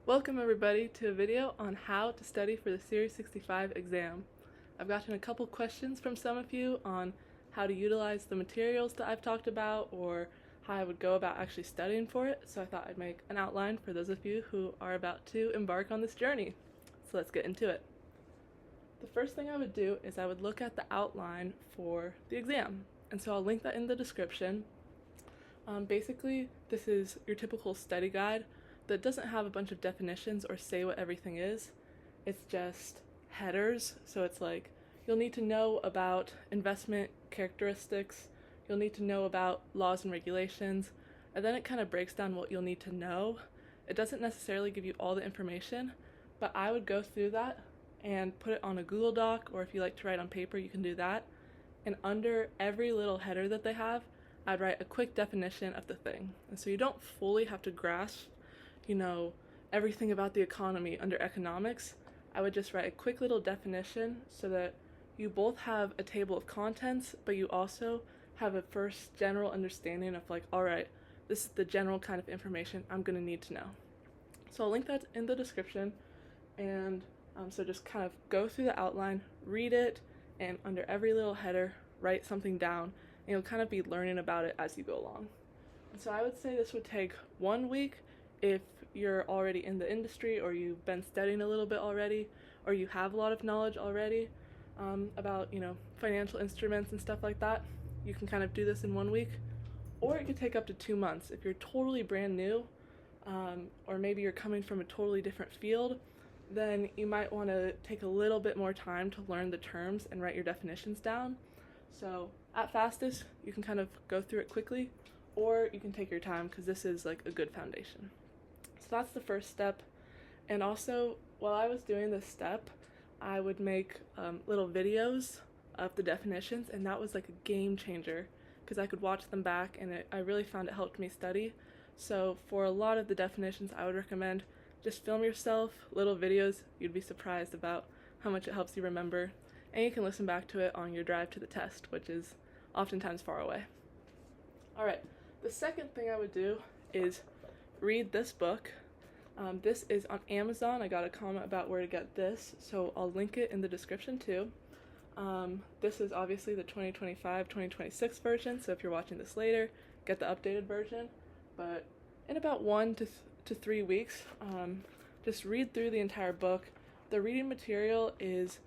Welcome everybody to a video on how to study for the Series 65 exam. I've gotten a couple questions from some of you on how to utilize the materials that I've talked about or how I would go about actually studying for it, so I thought I'd make an outline for those of you who are about to embark on this journey. So let's get into it. The first thing I would do is I would look at the outline for the exam, and so I'll link that in the description. Basically, this is your typical study guide that doesn't have a bunch of definitions or say what everything is. It's just headers, so it's like you'll need to know about investment characteristics, you'll need to know about laws and regulations, and then it kind of breaks down what you'll need to know. It doesn't necessarily give you all the information, but I would go through that and put it on a Google Doc, or if you like to write on paper, you can do that. And under every little header that they have, I'd write a quick definition of the thing. And so you don't fully have to grasp everything about the economy under economics. I would just write a quick little definition so that you both have a table of contents, but you also have a first general understanding of like, all right, this is the general kind of information I'm going to need to know. So I'll link that in the description, and so just kind of go through the outline, read it, and under every little header, write something down, and you'll kind of be learning about it as you go along. And so I would say this would take 1 week if you're already in the industry, or you've been studying a little bit already, or you have a lot of knowledge already about financial instruments and stuff like that. You can kind of do this in 1 week, or it could take up to 2 months if you're totally brand new, or maybe you're coming from a totally different field. Then you might want to take a little bit more time to learn the terms and write your definitions down. So at fastest, you can kind of go through it quickly, or you can take your time because this is like a good foundation. So that's the first step. And also, while I was doing this step, I would make little videos of the definitions, and that was like a game changer because I could watch them back, and I really found it helped me study. So for a lot of the definitions, I would recommend just film yourself little videos. You'd be surprised about how much it helps you remember, and you can listen back to it on your drive to the test, which is oftentimes far away. Alright, the second thing I would do is read this book. This is on Amazon. I got a comment about where to get this, so I'll link it in the description too. This is obviously the 2025-2026 version, so if you're watching this later, get the updated version. But in about 1 to 3 weeks, just read through the entire book. The reading material is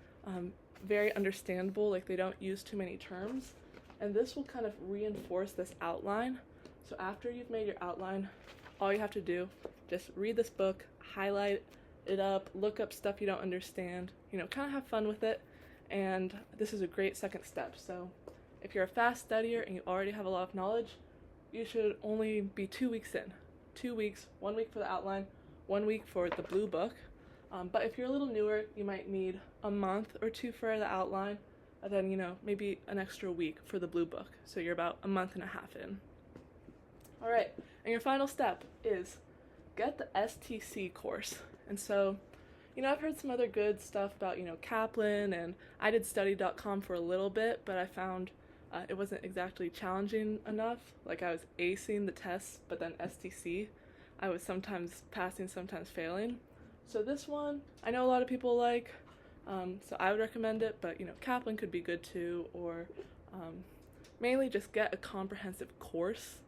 very understandable, like they don't use too many terms, and this will kind of reinforce this outline. So after you've made your outline, all you have to do, just read this book, highlight it up, look up stuff you don't understand, kind of have fun with it, and this is a great second step. So if you're a fast studier and you already have a lot of knowledge, you should only be 2 weeks in. 2 weeks, 1 week for the outline, 1 week for the blue book. But if you're a little newer, you might need a month or 2 for the outline, and then, maybe an extra week for the blue book. So you're about a month and a half in. Alright, and your final step is get the STC course. And so, I've heard some other good stuff about, Kaplan, and I did study.com for a little bit, but I found it wasn't exactly challenging enough. Like, I was acing the tests, but then STC, I was sometimes passing, sometimes failing. So this one, I know a lot of people like, so I would recommend it, but, Kaplan could be good too, or mainly just get a comprehensive course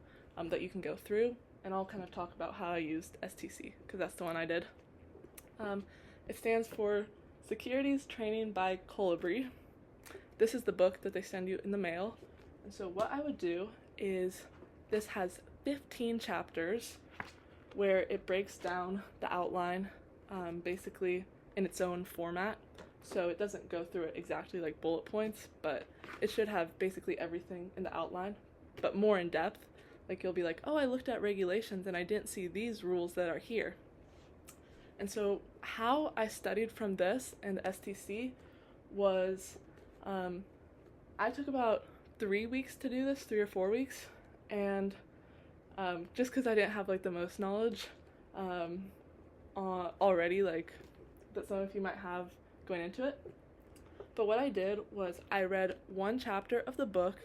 that you can go through, and I'll kind of talk about how I used STC, because that's the one I did. It stands for Securities Training by Colibri. This is the book that they send you in the mail, and so what I would do is, this has 15 chapters where it breaks down the outline basically in its own format, so it doesn't go through it exactly like bullet points, but it should have basically everything in the outline, but more in depth. Like, you'll be like, oh, I looked at regulations and I didn't see these rules that are here. And so how I studied from this and the STC was, I took about 3 weeks to do this, 3 or 4 weeks, and just because I didn't have like the most knowledge already, like that some of you might have going into it. But what I did was I read 1 chapter of the book,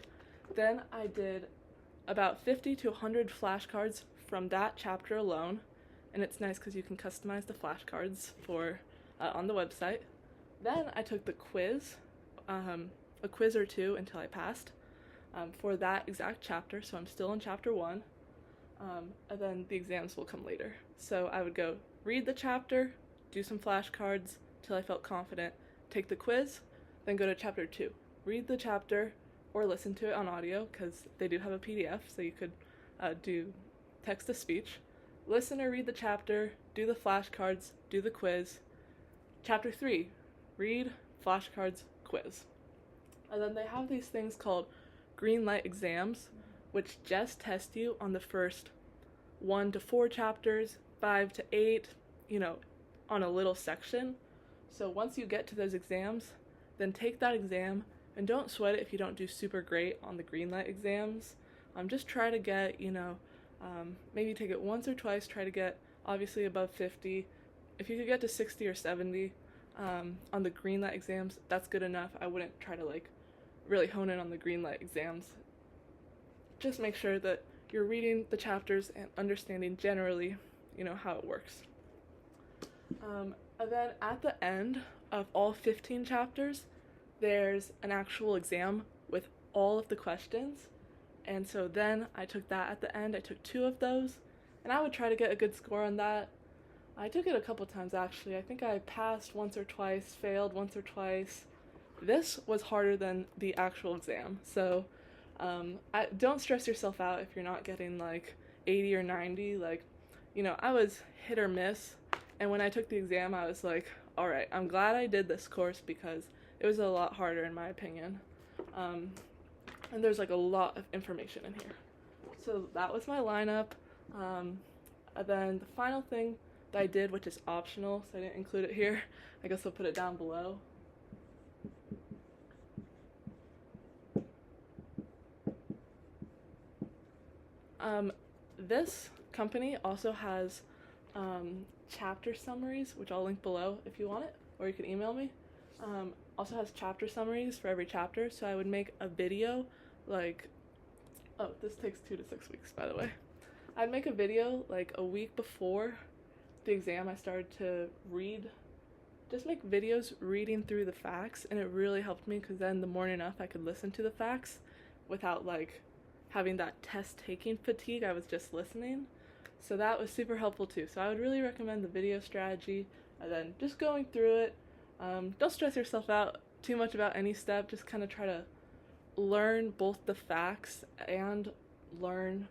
then I did about 50 to 100 flashcards from that chapter alone, and it's nice because you can customize the flashcards for on the website. Then I took the quiz, a quiz or two until I passed for that exact chapter, so I'm still in chapter 1, and then the exams will come later. So I would go read the chapter, do some flashcards till I felt confident, take the quiz, then go to chapter 2. Read the chapter or listen to it on audio because they do have a PDF, so you could do text-to-speech. Listen or read the chapter, do the flashcards, do the quiz. Chapter 3, read, flashcards, quiz. And then they have these things called green light exams, which just test you on the first 1 to 4 chapters, 5 to 8, on a little section. So once you get to those exams, then take that exam, and don't sweat it if you don't do super great on the green light exams. Just try to get, maybe take it once or twice, try to get obviously above 50. If you could get to 60 or 70 on the green light exams, that's good enough. I wouldn't try to really hone in on the green light exams. Just make sure that you're reading the chapters and understanding generally, how it works. And then at the end of all 15 chapters, there's an actual exam with all of the questions. And so then I took that at the end. I took 2 of those, and I would try to get a good score on that. I took it a couple times actually. I think I passed once or twice, failed once or twice. This was harder than the actual exam. So don't stress yourself out if you're not getting 80 or 90. I was hit or miss. And when I took the exam, I was like, all right, I'm glad I did this course because it was a lot harder in my opinion. And there's a lot of information in here. So that was my lineup. And then the final thing that I did, which is optional, so I didn't include it here, I guess I'll put it down below. This company also has chapter summaries, which I'll link below if you want it, or you can email me. Also has chapter summaries for every chapter, so I would make a video this takes 2 to 6 weeks, by the way. I'd make a video a week before the exam I started to read, just make videos reading through the facts, and it really helped me because then the morning of I could listen to the facts without having that test taking fatigue. I was just listening, so that was super helpful too. So I would really recommend the video strategy, and then just going through it. Don't stress yourself out too much about any step, just kind of try to learn both the facts and learn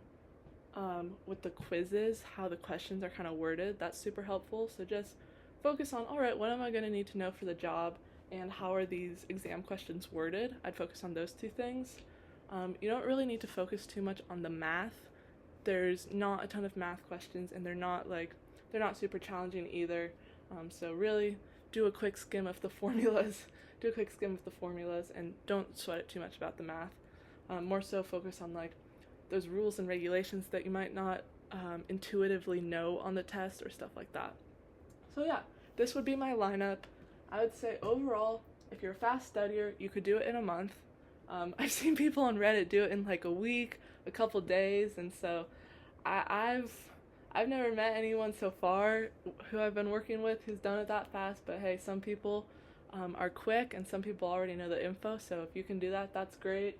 with the quizzes how the questions are kind of worded. That's super helpful. So just focus on, all right, what am I going to need to know for the job, and how are these exam questions worded? I'd focus on those 2 things. You don't really need to focus too much on the math. There's not a ton of math questions, and they're not super challenging either. So really do a quick skim of the formulas. And don't sweat it too much about the math. More so focus on those rules and regulations that you might not intuitively know on the test or stuff like that. So yeah, this would be my lineup. I would say overall, if you're a fast studier, you could do it in a month. I've seen people on Reddit do it in a week, a couple days, and so I've never met anyone so far who I've been working with who's done it that fast, but hey, some people are quick and some people already know the info, so if you can do that, that's great.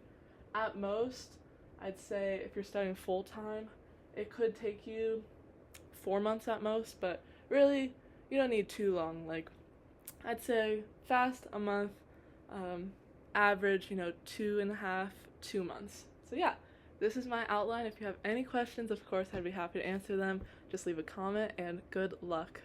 At most, I'd say if you're studying full-time, it could take you 4 months at most, but really, you don't need too long. I'd say fast, a month, average, 2.5, 2 months. So yeah, this is my outline. If you have any questions, of course, I'd be happy to answer them. Just leave a comment, and good luck.